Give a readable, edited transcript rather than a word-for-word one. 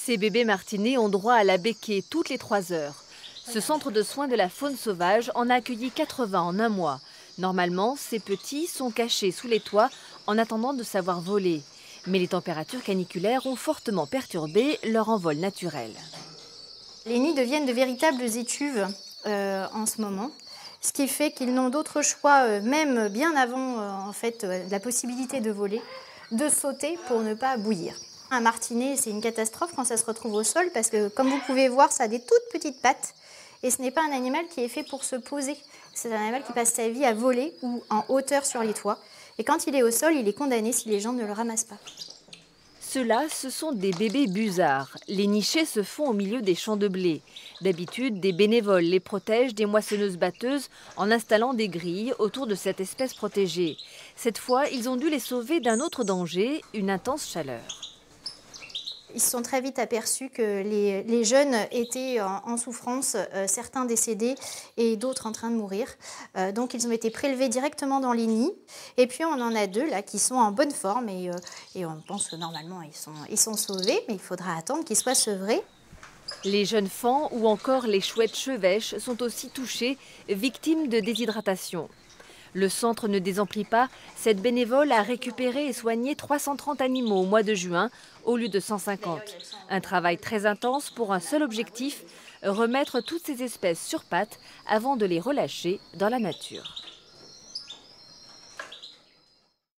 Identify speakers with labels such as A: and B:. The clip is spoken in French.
A: Ces bébés martinets ont droit à la béquée toutes les 3 heures. Ce centre de soins de la faune sauvage en a accueilli 80 en un mois. Normalement, ces petits sont cachés sous les toits en attendant de savoir voler. Mais les températures caniculaires ont fortement perturbé leur envol naturel.
B: Les nids deviennent de véritables étuves en ce moment, ce qui fait qu'ils n'ont d'autre choix, même bien avant la possibilité de voler, de sauter pour ne pas bouillir. Un martinet, c'est une catastrophe quand ça se retrouve au sol parce que, comme vous pouvez voir, ça a des toutes petites pattes et ce n'est pas un animal qui est fait pour se poser. C'est un animal qui passe sa vie à voler ou en hauteur sur les toits. Et quand il est au sol, il est condamné si les gens ne le ramassent pas.
A: Ceux-là, ce sont des bébés busards. Les nichés se font au milieu des champs de blé. D'habitude, des bénévoles les protègent des moissonneuses-batteuses en installant des grilles autour de cette espèce protégée. Cette fois, ils ont dû les sauver d'un autre danger, une intense chaleur.
B: Ils se sont très vite aperçus que les jeunes étaient en souffrance, certains décédés et d'autres en train de mourir. Donc ils ont été prélevés directement dans les nids. Et puis on en a 2 là qui sont en bonne forme et on pense que normalement ils sont sauvés, mais il faudra attendre qu'ils soient sevrés.
A: Les jeunes faons ou encore les chouettes chevêches sont aussi touchés, victimes de déshydratation. Le centre ne désemplit pas. Cette bénévole a récupéré et soigné 330 animaux au mois de juin au lieu de 150. Un travail très intense pour un seul objectif, remettre toutes ces espèces sur pattes avant de les relâcher dans la nature.